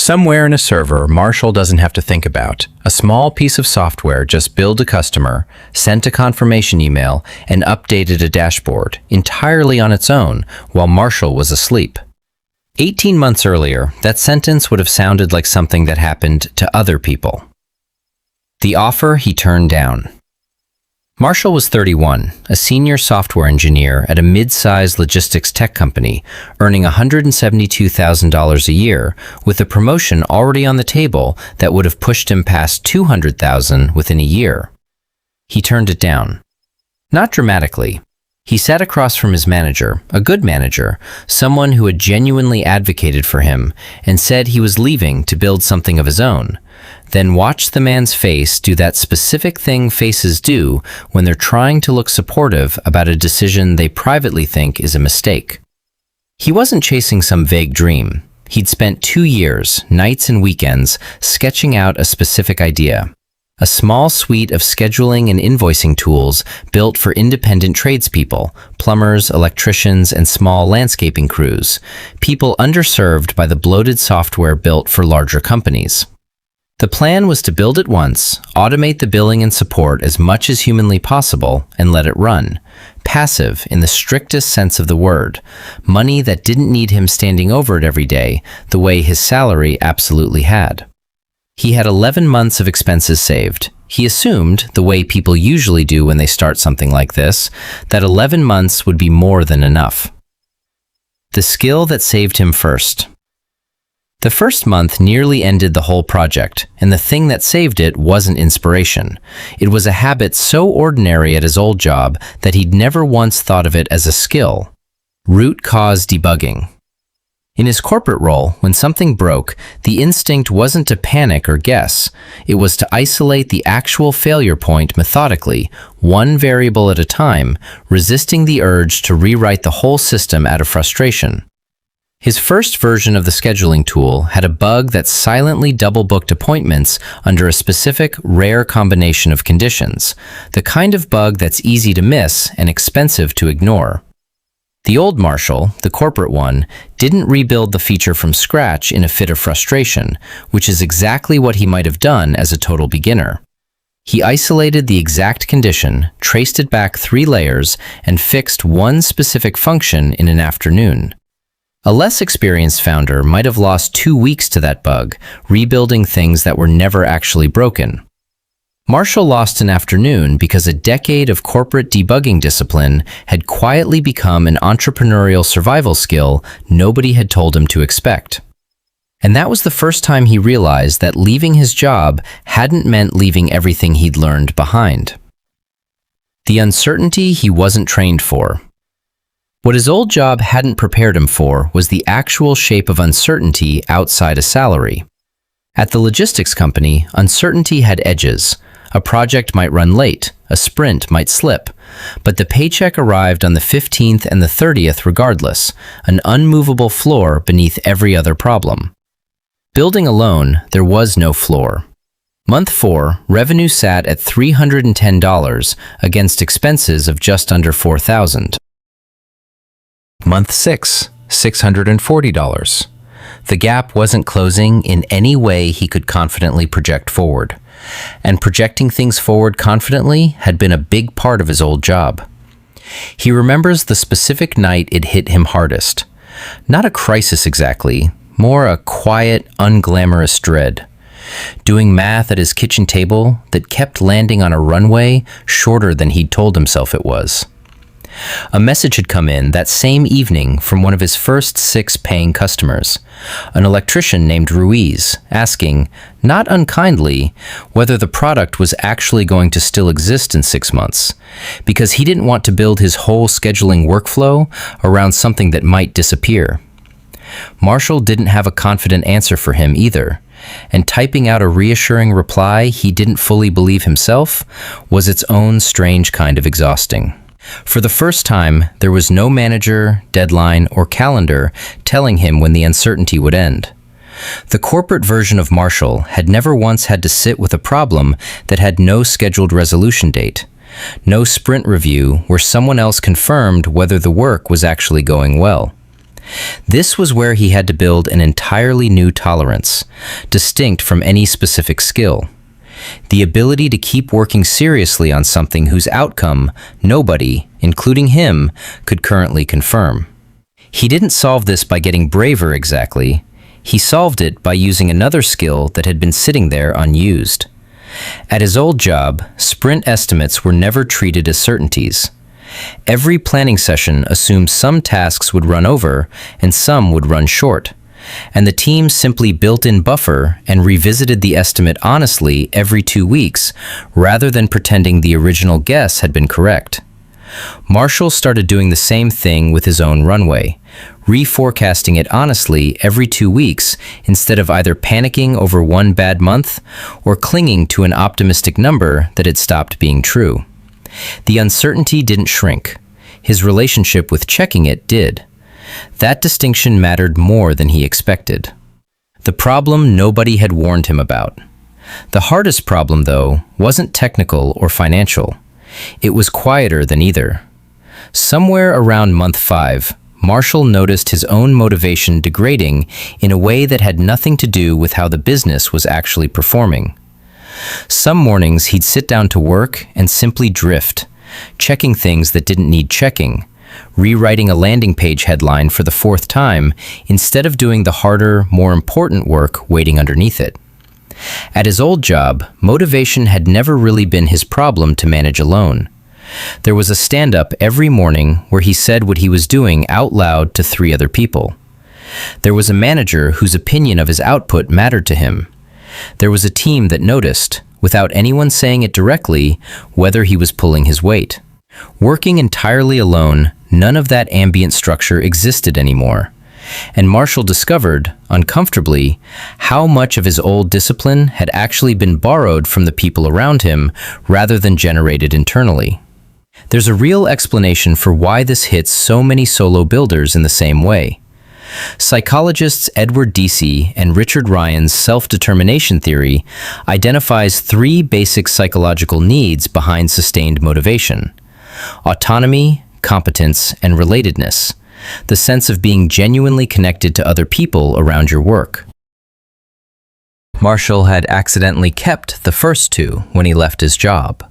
Somewhere in a server Marshall doesn't have to think about. A small piece of software just billed a customer, sent a confirmation email, and updated a dashboard entirely on its own while Marshall was asleep. 18 months earlier, that sentence would have sounded like something that happened to other people. The offer he turned down. Marshall was 31, a senior software engineer at a mid-sized logistics tech company, earning $172,000 a year, with a promotion already on the table that would have pushed him past $200,000 within a year. He turned it down. Not dramatically. He sat across from his manager, a good manager, someone who had genuinely advocated for him, and said he was leaving to build something of his own. Then watched the man's face do that specific thing faces do when they're trying to look supportive about a decision they privately think is a mistake. He wasn't chasing some vague dream. He'd spent 2 years, nights and weekends, sketching out a specific idea. A small suite of scheduling and invoicing tools built for independent tradespeople, plumbers, electricians, and small landscaping crews, people underserved by the bloated software built for larger companies. The plan was to build it once, automate the billing and support as much as humanly possible, and let it run. Passive in the strictest sense of the word. Money that didn't need him standing over it every day, the way his salary absolutely had. He had 11 months of expenses saved. He assumed, the way people usually do when they start something like this, that 11 months would be more than enough. The skill that saved him first. The first month nearly ended the whole project, and the thing that saved it wasn't inspiration. It was a habit so ordinary at his old job that he'd never once thought of it as a skill. Root cause debugging. In his corporate role, when something broke, the instinct wasn't to panic or guess. It was to isolate the actual failure point methodically, one variable at a time, resisting the urge to rewrite the whole system out of frustration. His first version of the scheduling tool had a bug that silently double-booked appointments under a specific, rare combination of conditions, the kind of bug that's easy to miss and expensive to ignore. The old Marshall, the corporate one, didn't rebuild the feature from scratch in a fit of frustration, which is exactly what he might have done as a total beginner. He isolated the exact condition, traced it back 3 layers, and fixed one specific function in an afternoon. A less experienced founder might have lost 2 weeks to that bug, rebuilding things that were never actually broken. Marshall lost an afternoon because a decade of corporate debugging discipline had quietly become an entrepreneurial survival skill nobody had told him to expect. And that was the first time he realized that leaving his job hadn't meant leaving everything he'd learned behind. The uncertainty he wasn't trained for. What his old job hadn't prepared him for was the actual shape of uncertainty outside a salary. At the logistics company, uncertainty had edges. A project might run late, a sprint might slip, but the paycheck arrived on the 15th and the 30th regardless, an unmovable floor beneath every other problem. Building alone, there was no floor. Month 4, revenue sat at $310 against expenses of just under $4,000. Month 6, $640. The gap wasn't closing in any way he could confidently project forward. And projecting things forward confidently had been a big part of his old job. He remembers the specific night it hit him hardest. Not a crisis exactly, more a quiet, unglamorous dread. Doing math at his kitchen table that kept landing on a runway shorter than he'd told himself it was. A message had come in that same evening from one of his first 6 paying customers, an electrician named Ruiz, asking, not unkindly, whether the product was actually going to still exist in 6 months, because he didn't want to build his whole scheduling workflow around something that might disappear. Marshall didn't have a confident answer for him either, and typing out a reassuring reply he didn't fully believe himself was its own strange kind of exhausting. For the first time, there was no manager, deadline, or calendar telling him when the uncertainty would end. The corporate version of Marshall had never once had to sit with a problem that had no scheduled resolution date, no sprint review where someone else confirmed whether the work was actually going well. This was where he had to build an entirely new tolerance, distinct from any specific skill. The ability to keep working seriously on something whose outcome nobody, including him, could currently confirm. He didn't solve this by getting braver exactly. He solved it by using another skill that had been sitting there unused. At his old job, sprint estimates were never treated as certainties. Every planning session assumed some tasks would run over and some would run short, and the team simply built in buffer and revisited the estimate honestly every 2 weeks rather than pretending the original guess had been correct. Marshall started doing the same thing with his own runway, reforecasting it honestly every 2 weeks instead of either panicking over one bad month or clinging to an optimistic number that had stopped being true. The uncertainty didn't shrink. His relationship with checking it did. That distinction mattered more than he expected. The problem nobody had warned him about. The hardest problem, though, wasn't technical or financial. It was quieter than either. Somewhere around month 5, Marshall noticed his own motivation degrading in a way that had nothing to do with how the business was actually performing. Some mornings he'd sit down to work and simply drift, checking things that didn't need checking, rewriting a landing page headline for the 4th time instead of doing the harder, more important work waiting underneath it. At his old job, motivation had never really been his problem to manage alone. There was a stand-up every morning where he said what he was doing out loud to 3 other people. There was a manager whose opinion of his output mattered to him. There was a team that noticed, without anyone saying it directly, whether he was pulling his weight. Working entirely alone, none of that ambient structure existed anymore. And Marshall discovered, uncomfortably, how much of his old discipline had actually been borrowed from the people around him rather than generated internally. There's a real explanation for why this hits so many solo builders in the same way. Psychologists Edward Deci and Richard Ryan's self-determination theory identifies 3 basic psychological needs behind sustained motivation: autonomy, competence, and relatedness, the sense of being genuinely connected to other people around your work. Marshall had accidentally kept the first 2 when he left his job.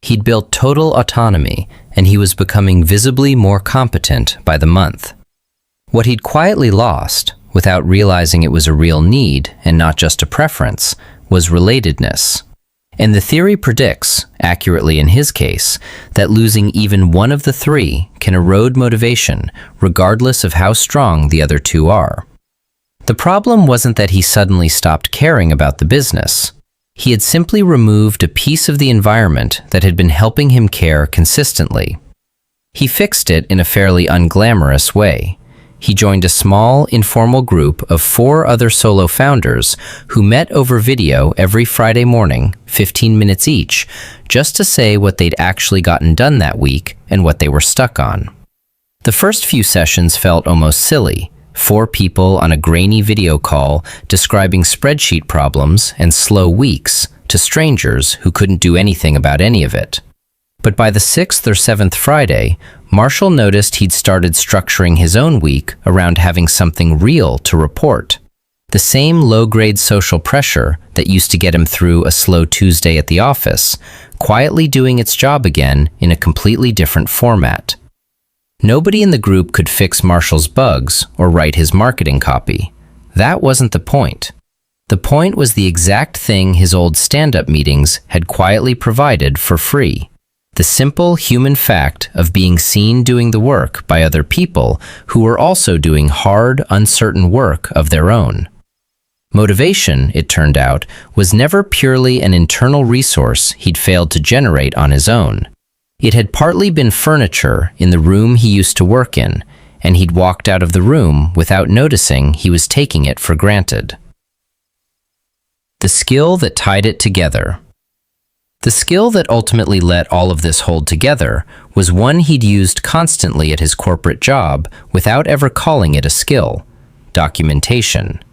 He'd built total autonomy, and he was becoming visibly more competent by the month. What he'd quietly lost, without realizing it was a real need and not just a preference, was relatedness. And the theory predicts, accurately in his case, that losing even one of the 3 can erode motivation, regardless of how strong the other 2 are. The problem wasn't that he suddenly stopped caring about the business. He had simply removed a piece of the environment that had been helping him care consistently. He fixed it in a fairly unglamorous way. He joined a small, informal group of 4 other solo founders who met over video every Friday morning, 15 minutes each, just to say what they'd actually gotten done that week and what they were stuck on. The first few sessions felt almost silly. 4 people on a grainy video call describing spreadsheet problems and slow weeks to strangers who couldn't do anything about any of it. But by the 6th or 7th Friday, Marshall noticed he'd started structuring his own week around having something real to report. The same low-grade social pressure that used to get him through a slow Tuesday at the office, quietly doing its job again in a completely different format. Nobody in the group could fix Marshall's bugs or write his marketing copy. That wasn't the point. The point was the exact thing his old stand-up meetings had quietly provided for free. The simple human fact of being seen doing the work by other people who were also doing hard, uncertain work of their own. Motivation, it turned out, was never purely an internal resource he'd failed to generate on his own. It had partly been furniture in the room he used to work in, and he'd walked out of the room without noticing he was taking it for granted. The skill that tied it together. The skill that ultimately let all of this hold together was one he'd used constantly at his corporate job without ever calling it a skill: documentation.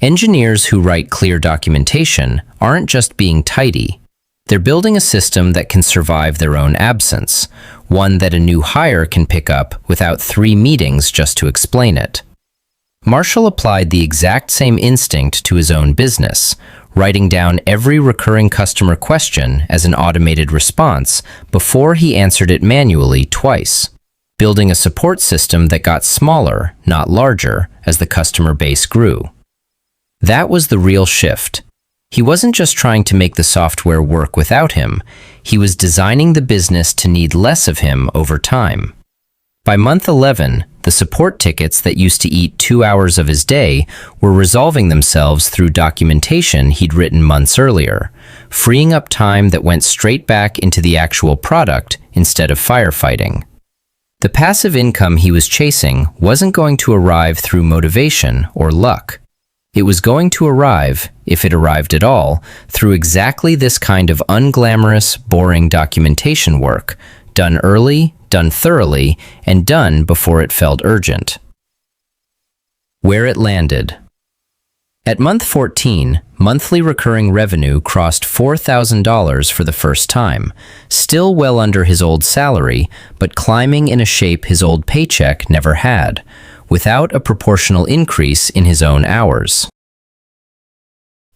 Engineers who write clear documentation aren't just being tidy. They're building a system that can survive their own absence, one that a new hire can pick up without 3 meetings just to explain it. Marshall applied the exact same instinct to his own business, writing down every recurring customer question as an automated response before he answered it manually twice, building a support system that got smaller, not larger, as the customer base grew. That was the real shift. He wasn't just trying to make the software work without him, he was designing the business to need less of him over time. By month 11, the support tickets that used to eat 2 hours of his day were resolving themselves through documentation he'd written months earlier, freeing up time that went straight back into the actual product instead of firefighting. The passive income he was chasing wasn't going to arrive through motivation or luck. It was going to arrive, if it arrived at all, through exactly this kind of unglamorous, boring documentation work, done early, done thoroughly, and done before it felt urgent. Where it landed. At month 14, monthly recurring revenue crossed $4,000 for the first time, still well under his old salary, but climbing in a shape his old paycheck never had, without a proportional increase in his own hours.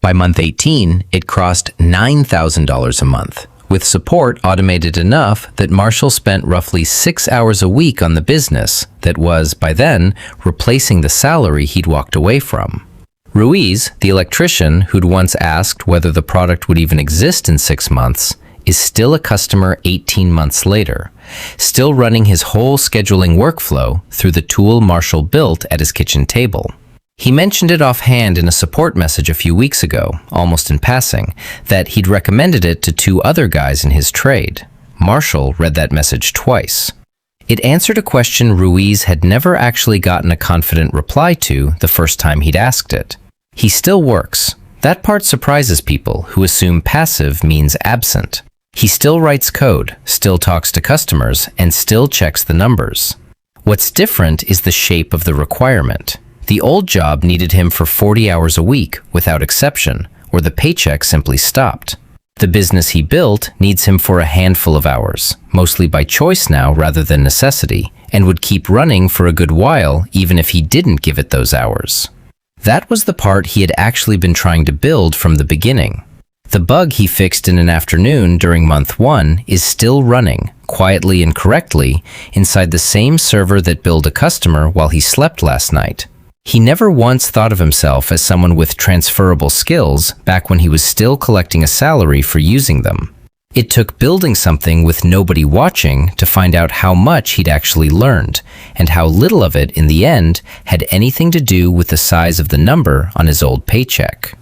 By month 18, it crossed $9,000 a month, with support automated enough that Marshall spent roughly 6 hours a week on the business that was, by then, replacing the salary he'd walked away from. Ruiz, the electrician who'd once asked whether the product would even exist in 6 months, is still a customer 18 months later, still running his whole scheduling workflow through the tool Marshall built at his kitchen table. He mentioned it offhand in a support message a few weeks ago, almost in passing, that he'd recommended it to 2 other guys in his trade. Marshall read that message twice. It answered a question Ruiz had never actually gotten a confident reply to the first time he'd asked it. He still works. That part surprises people who assume passive means absent. He still writes code, still talks to customers, and still checks the numbers. What's different is the shape of the requirement. The old job needed him for 40 hours a week, without exception, or the paycheck simply stopped. The business he built needs him for a handful of hours, mostly by choice now rather than necessity, and would keep running for a good while even if he didn't give it those hours. That was the part he had actually been trying to build from the beginning. The bug he fixed in an afternoon during month 1 is still running, quietly and correctly, inside the same server that billed a customer while he slept last night. He never once thought of himself as someone with transferable skills back when he was still collecting a salary for using them. It took building something with nobody watching to find out how much he'd actually learned, and how little of it, in the end, had anything to do with the size of the number on his old paycheck.